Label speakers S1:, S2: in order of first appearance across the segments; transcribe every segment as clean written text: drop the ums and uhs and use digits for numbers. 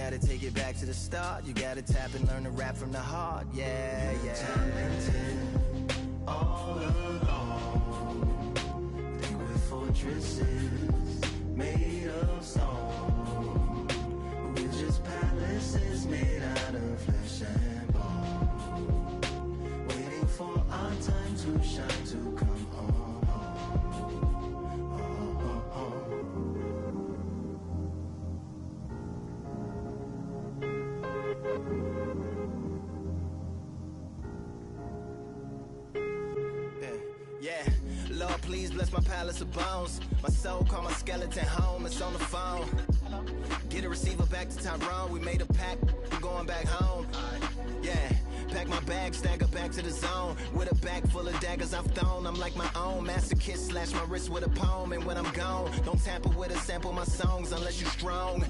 S1: gotta take it back to the start. You gotta tap and learn to rap from the heart. Yeah, yeah. Talented all along. They were fortresses made of stone. We're just palaces made out of flesh and bone. Waiting for our time to shine, to come home. Yeah, Lord, please bless my palace of bones. My soul call my skeleton home, it's on the phone. Get a receiver back to Tyrone. We made a pact, I'm going back home. Yeah, pack my bag, stagger back to the zone. With a bag full of daggers I've thrown. I'm like my own masochist, slash my wrist with a poem. And when I'm gone, don't tamper with a sample my songs unless you strong.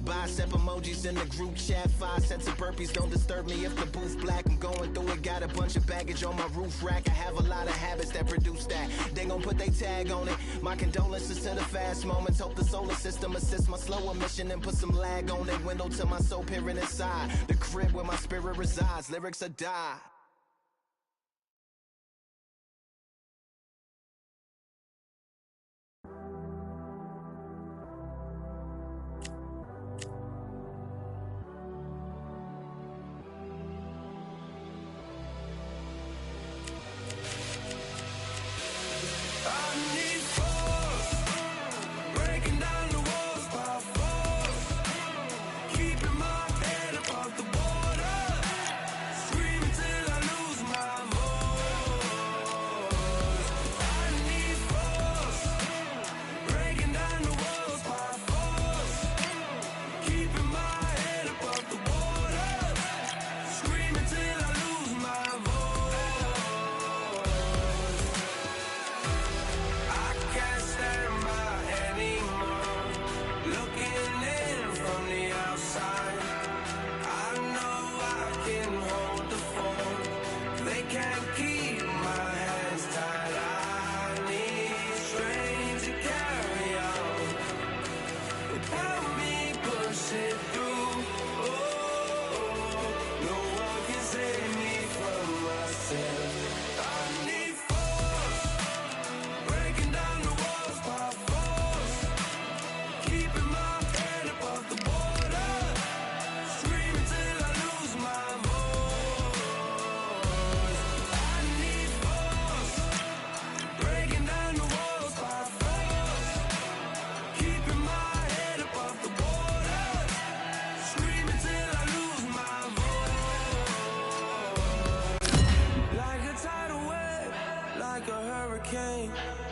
S1: Bicep emojis in the group chat. 5 sets of burpees, don't disturb me if the booth black. I'm going through it, got a bunch of baggage on my roof rack. I have a lot of habits that produce that. They gon' put they tag on it. My condolences to the fast moments. Hope the solar system assists my slower mission and put some lag on it. Window to my soul peering inside the crib where my spirit resides. Lyrics are die.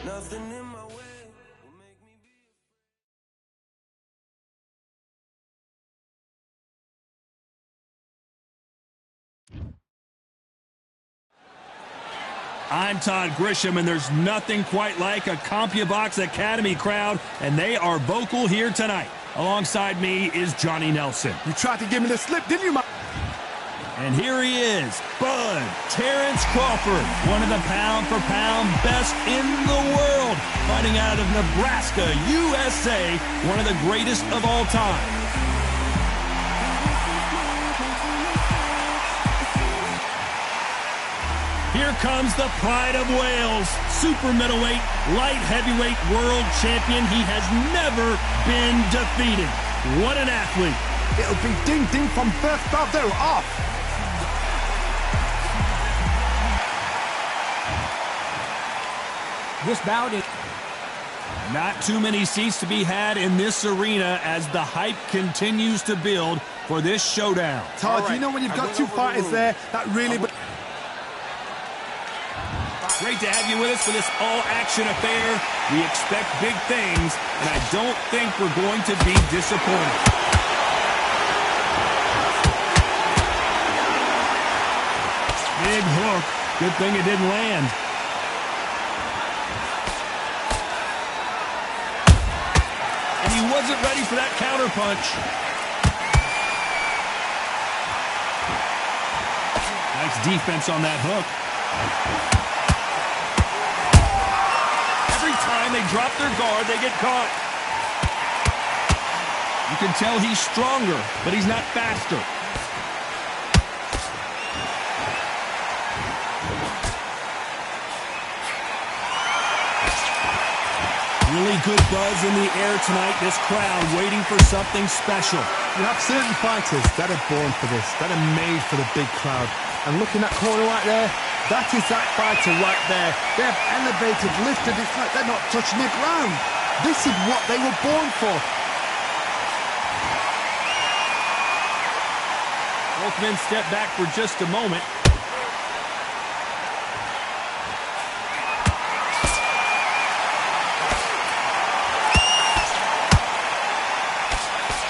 S1: Nothing in my way will make me be
S2: I'm Todd Grisham, and there's nothing quite like a CompuBox Academy crowd, and they are vocal here tonight. Alongside me is Johnny Nelson.
S3: You tried to give me the slip, didn't you,
S2: And here he is, Bud Terrence Crawford, one of the pound-for-pound best in the world, fighting out of Nebraska, USA, one of the greatest of all time. Here comes the pride of Wales, super middleweight, light heavyweight world champion. He has never been defeated. What an athlete.
S3: It'll be ding-ding from first bell off.
S4: This bout is
S2: not too many seats to be had in this arena as the hype continues to build for this showdown.
S3: Todd, right. You know when you've got two fighters there, that really...
S2: Great to have you with us for this all-action affair. We expect big things, and I don't think we're going to be disappointed. Big hook. Good thing it didn't land. And he wasn't ready for that counter punch. Nice defense on that hook. Every time they drop their guard, they get caught. You can tell he's stronger, but he's not faster. Really good buzz in the air tonight. This crowd waiting for something special.
S3: You have certain fighters that are born for this, that are made for the big crowd. And looking at that corner right there, that is that fighter right there. They have elevated, lifted, it's like they're not touching the ground. This is what they were born for.
S2: Both men step back for just a moment.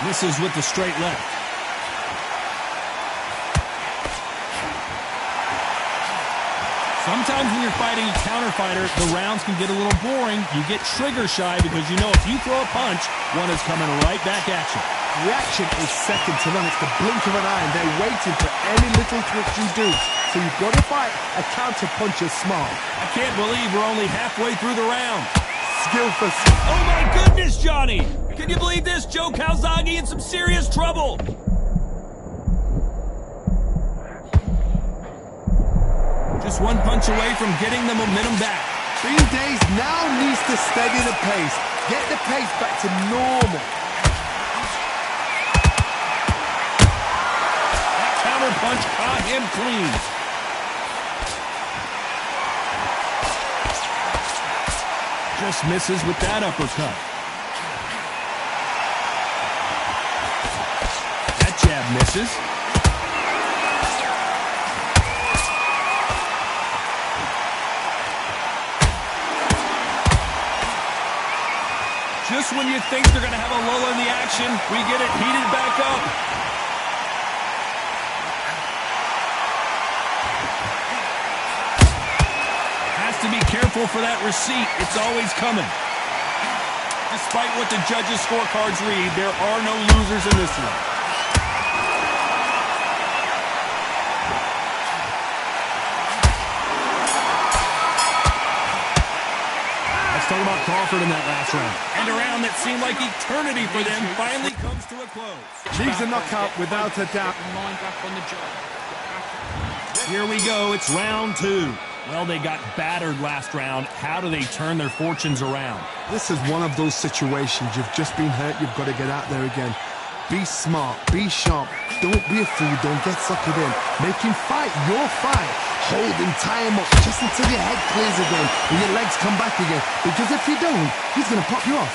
S2: Misses with the straight left. Sometimes when you're fighting a counter fighter, the rounds can get a little boring. You get trigger shy because you know if you throw a punch, one is coming right back at you.
S3: Reaction is second to none. It's the blink of an eye, and they're waiting for any little twitch you do. So you've got to fight a counter puncher smart.
S2: I can't believe we're only halfway through the round.
S3: Skill for skill.
S2: Oh my goodness, Johnny! Can you believe this? Joe Calzaghe in some serious trouble. Just one punch away from getting the momentum back.
S3: Bean Days now needs to steady the pace. Get the pace back to normal.
S2: That counter punch caught him clean. Just misses with that uppercut. That jab misses. Just when you think they're going to have a lull in the action, we get it heated back up. Has to be careful for that receipt. It's always coming. Despite what the judges' scorecards read, there are no losers in this one. Let's talk about Crawford in that last round. And a round that seemed like eternity for them finally comes to a close.
S3: Leaves a knockout without a doubt.
S2: Here we go. It's round two. Well, they got battered last round. How do they turn their fortunes around?
S3: This is one of those situations. You've just been hurt. You've got to get out there again. Be smart. Be sharp. Don't be a fool. Don't get sucked in. Make him fight your fight. Hold him, tie him up just until your head clears again and your legs come back again. Because if you don't, he's going to pop you off.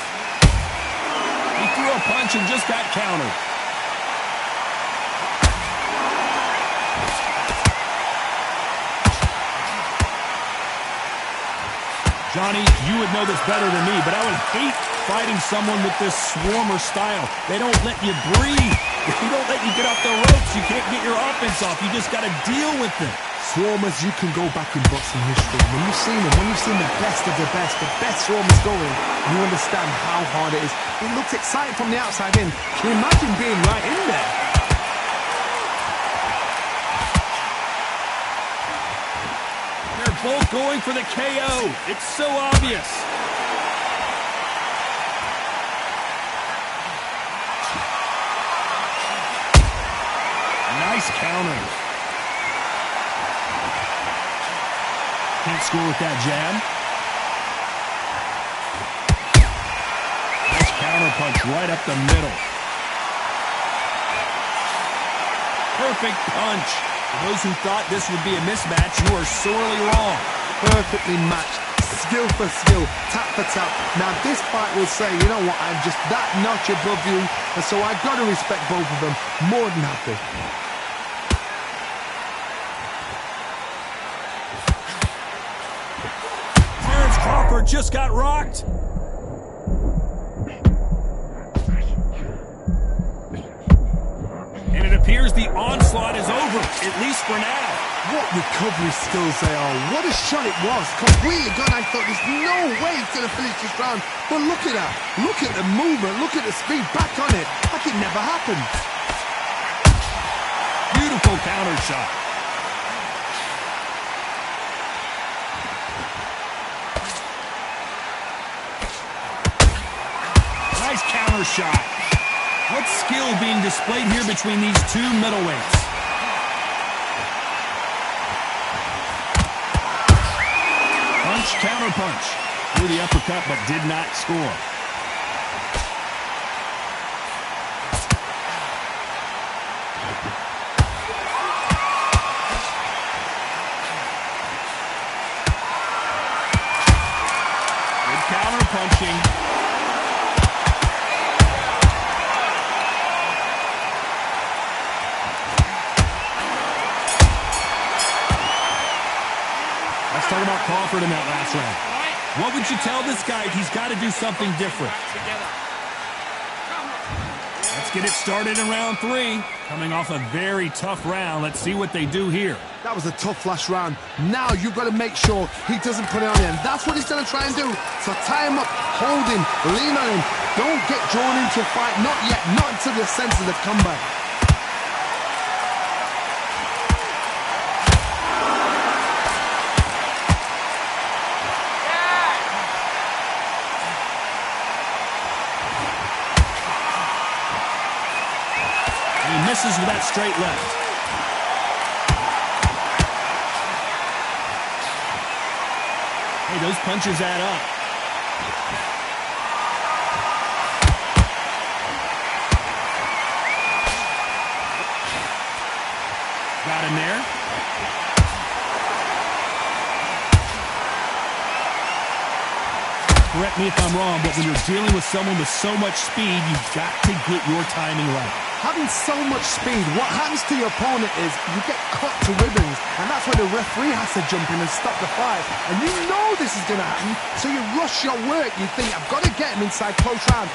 S2: He threw a punch and just got countered. Johnny, you would know this better than me, but I would hate fighting someone with this swarmer style. They don't let you breathe. If you don't let you get off the ropes, you can't get your offense off. You just got to deal with them.
S3: Swarmers, you can go back in boxing history. When you've seen them, when you've seen the best of the best swarmers going, you understand how hard it is. It looks exciting from the outside in. Can you imagine being right in there?
S2: They're both going for the KO. It's so obvious. Nice counter. Can't score with that jab. Nice counter punch right up the middle. Perfect punch. For those who thought this would be a mismatch, you are sorely wrong.
S3: Perfectly matched. Skill for skill. Tap for tap. Now this fight will say, you know what, I'm just that notch above you, and so I've got to respect both of them more than happy.
S2: Crawford just got rocked. And it appears the onslaught is over, at least for now.
S3: What recovery skills they are. What a shot it was. Completely gone. I thought there's no way he's going to finish this round. But look at that. Look at the movement. Look at the speed. Back on it. Like it never happened.
S2: Beautiful counter shot. Nice counter shot. What skill being displayed here between these two middleweights? Punch, counter punch. Threw the uppercut but did not score. Good counter punching. Talk about Crawford in that last round. What would you tell this guy? He's got to do something different. Let's get it started in round 3. Coming off a very tough round. Let's see what they do here.
S3: That was a tough last round. Now you've got to make sure he doesn't put it on him. That's what he's going to try and do. So tie him up, hold him, lean on him. Don't get drawn into a fight. Not yet. Not until the senses have come back.
S2: Misses with that straight left. Hey, those punches add up. Got him there. Correct me if I'm wrong, but when you're dealing with someone with so much speed, you've got to get your timing right.
S3: Having so much speed, what happens to your opponent is you get cut to ribbons, and that's where the referee has to jump in and stop the fight. And you know this is going to happen, so you rush your work. You think, I've got to get him inside close round.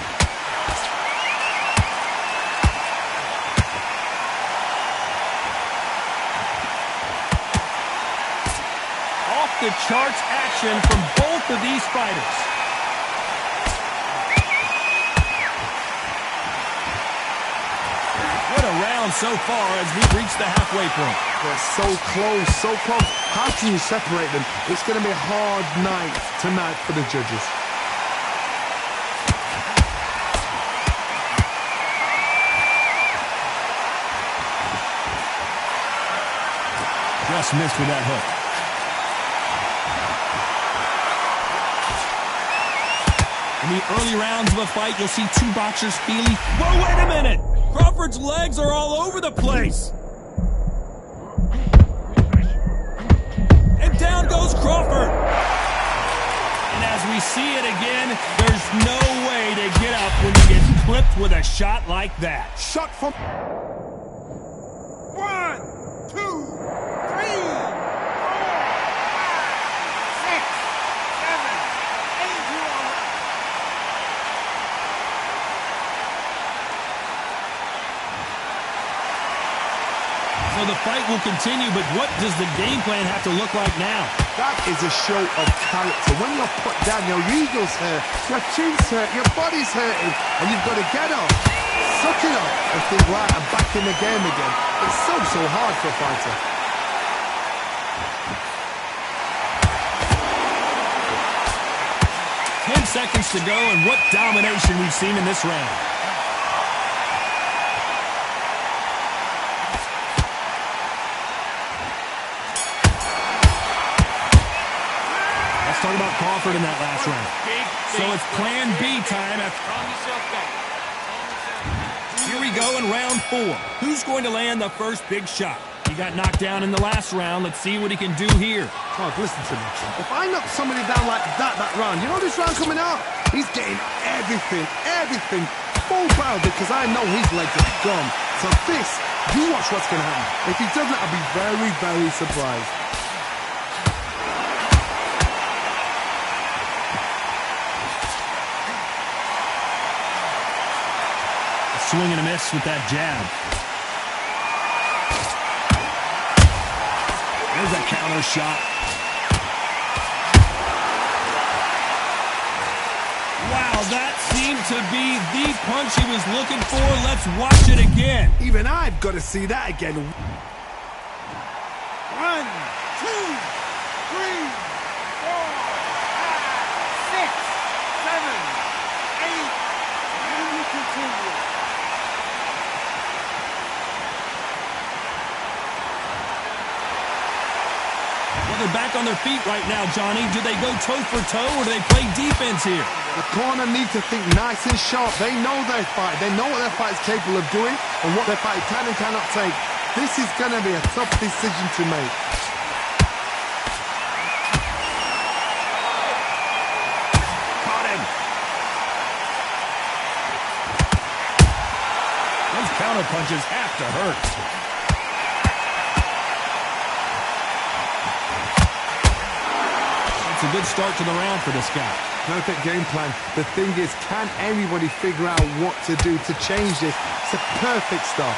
S2: Off the charts action from both of these fighters. So far as we've reached the halfway point.
S3: They're so close, so close. How can you separate them? It's going to be a hard night tonight for the judges.
S2: Just missed with that hook. In the early rounds of a fight, you'll see two boxers feeling... Whoa, wait a minute! Crawford's legs are all over the place. And down goes Crawford. And as we see it again, there's no way to get up when you get clipped with a shot like that.
S3: Shot from...
S4: 1, 2, 3, 4, 5, 6, 7, 8,
S2: So the fight will continue, but what does the game plan have to look like now?
S3: That is a show of character. When you're put down, your ego's hurt, your chin's hurt, your body's hurting, and you've got to get up, suck it up, and think, right, I'm back in the game again. It's so hard for a fighter.
S2: Seconds to go, and what domination we've seen in this round. Let's talk about Crawford in that last round. So it's plan B time. Here we go in round 4. Who's going to land the first big shot? He got knocked down in the last round. Let's see what he can do here.
S3: Oh, listen to me. If I knock somebody down like that round, you know this round coming out? He's getting everything, full barrel, because I know his legs are gone. So this, you watch what's going to happen. If he doesn't, I'll be very, very surprised.
S2: A swing and a miss with that jab. There's a counter shot. Wow, that seemed to be the punch he was looking for. Let's watch it again.
S3: Even I've got to see that again. 1, 2, 3, 4, 5, 6, 7, 8, and we continue.
S2: Well, they're back on their feet right now, Johnny. Do they go toe for toe or do they play defense here?
S3: The corner need to think nice and sharp. They know their fight. They know what their fight is capable of doing and what their fight can and cannot take. This is going to be a tough decision to make.
S2: Caught him. Those counter punches have to hurt. It's a good start to the round for this guy.
S3: Perfect game plan. The thing is, can anybody figure out what to do to change this? It's a perfect start.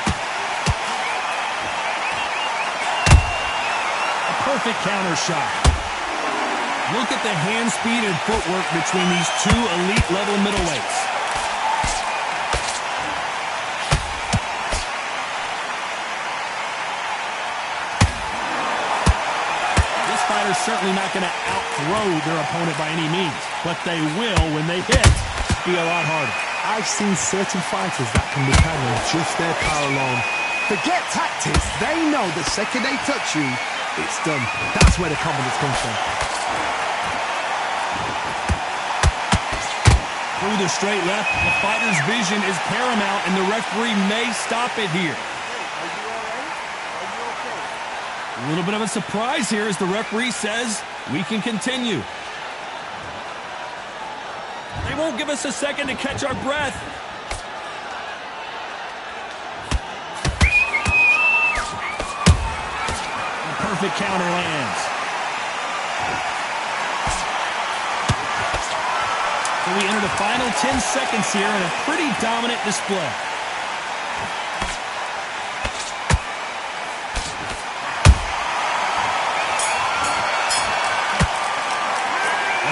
S2: A perfect counter shot. Look at the hand speed and footwork between these two elite level middleweights. Fighter's certainly not going to outthrow their opponent by any means, but they will, when they hit, be a lot harder.
S3: I've seen certain fighters that can be handled just their power alone. Forget tactics. They know the second they touch you, it's done. That's where the confidence comes from.
S2: Through the straight left, the fighter's vision is paramount, and the referee may stop it here. A little bit of a surprise here as the referee says we can continue. They won't give us a second to catch our breath. A perfect counter lands. So we enter the final 10 seconds here in a pretty dominant display.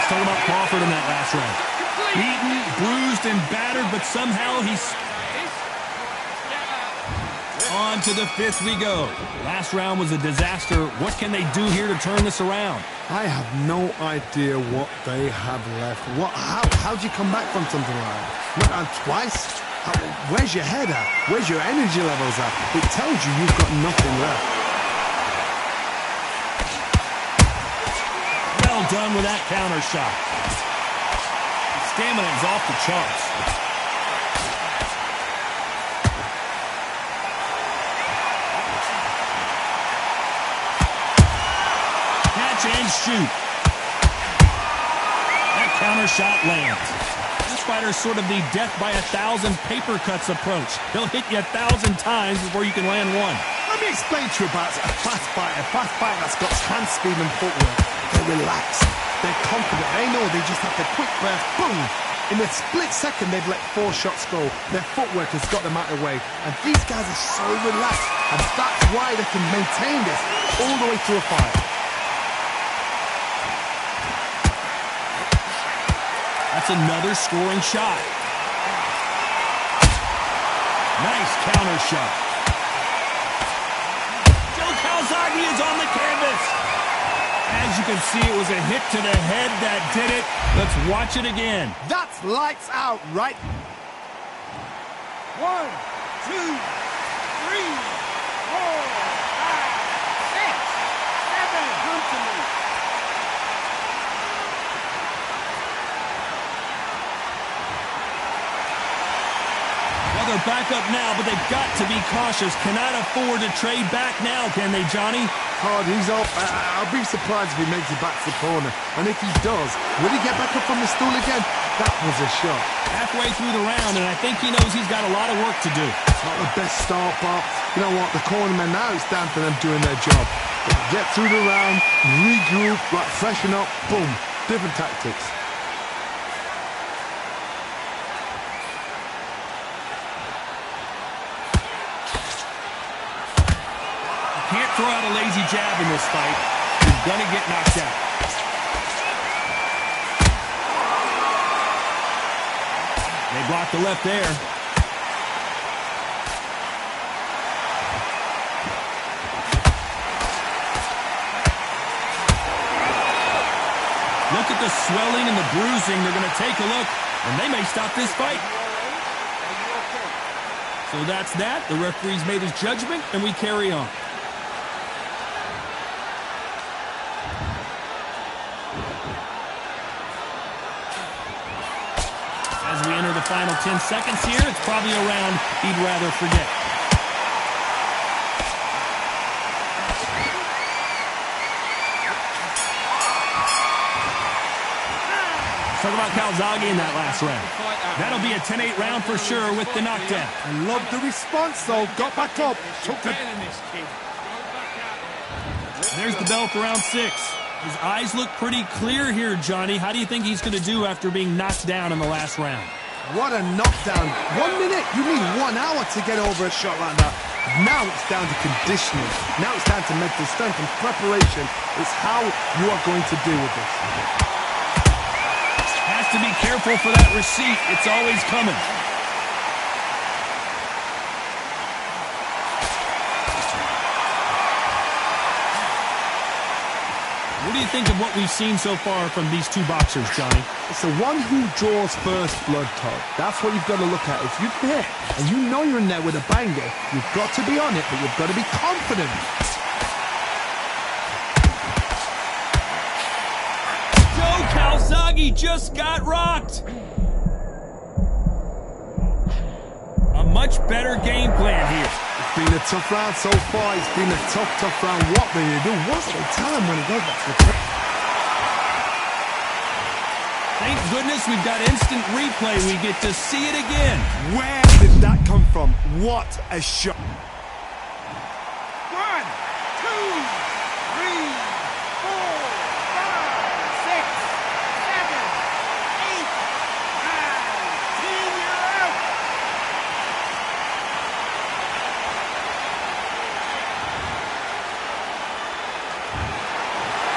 S2: Talk about Crawford in that last round. Beaten, bruised, and battered, but somehow he's on to the fifth we go. Last round was a disaster. What can they do here to turn this around?
S3: I have no idea what they have left. How do you come back from something like that? Went down twice? Where's your head at? Where's your energy levels at? It tells you you've got nothing left.
S2: Well done with that counter shot. Stamina is off the charts. Catch and shoot. That counter shot lands. This fighter's sort of the death by 1,000 paper cuts approach. He'll hit you 1,000 times before you can land one.
S3: Let me explain to you about a fast fighter that's got hand speed and footwork. They're relaxed. They're confident. They know they just have the quick burst. Boom! In a split second, they've let 4 shots go. Their footwork has got them out of the way. And these guys are so relaxed. And that's why they can maintain this all the way through a fight.
S2: That's another scoring shot. Nice counter shot. Joe Calzaghe is on the canvas. As you can see, it was a hit to the head that did it. Let's watch it again.
S3: That's lights out, right?
S4: 1, 2, 3, 4, 5, 6, 7. Come to me.
S2: Well, they're back up now, but they've got to be cautious. Cannot afford to trade back now, can they, Johnny?
S3: Hard, he's up. I'll be surprised if he makes it back to the corner. And if he does, will he get back up from the stool again? That was a shot.
S2: Halfway through the round, and I think he knows he's got a lot of work to do.
S3: Not the best start, but you know what? The cornermen, now it's down to them doing their job. Get through the round, regroup, like freshen up, boom. Different tactics.
S2: Can't throw out a lazy jab in this fight. You're going to get knocked out. They blocked the left there. Look at the swelling and the bruising. They're going to take a look, and they may stop this fight. So that's that. The referee's made his judgment, and we carry on. final 10 seconds here. It's probably a round he'd rather forget. Talk about Calzaghe in that last round. That'll be a 10-8 round for sure with the knockdown.
S3: I love the response, though. Got back up. Took the...
S2: There's the bell for round 6. His eyes look pretty clear here, Johnny. How do you think he's going to do after being knocked down in the last round?
S3: What a knockdown. 1 minute? You need 1 hour to get over a shot like that. Now it's down to conditioning. Now it's down to mental strength and preparation. It's how you are going to deal with this.
S2: Has to be careful for that receipt. It's always coming. What do you think of what we've seen so far from these two boxers, Johnny?
S3: It's the one who draws first blood, Todd. That's what you've got to look at. If you're there and you know you're in there with a banger, you've got to be on it, but you've got to be confident.
S2: Joe Calzaghe just got rocked. A much better game plan here.
S3: It's been a tough round so far. It's been a tough round. What will you do? What will they tell him when he goes back to the...
S2: Thank goodness we've got instant replay. We get to see it again.
S3: Where did that come from? What a shot. 1, 2, 3, 4, 5, 6, 7, 8, 9, 10, you're out.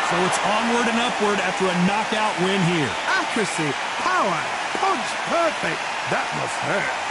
S2: So it's onward and upward after a knockout win here.
S3: Accuracy, power, punch, perfect. That must hurt.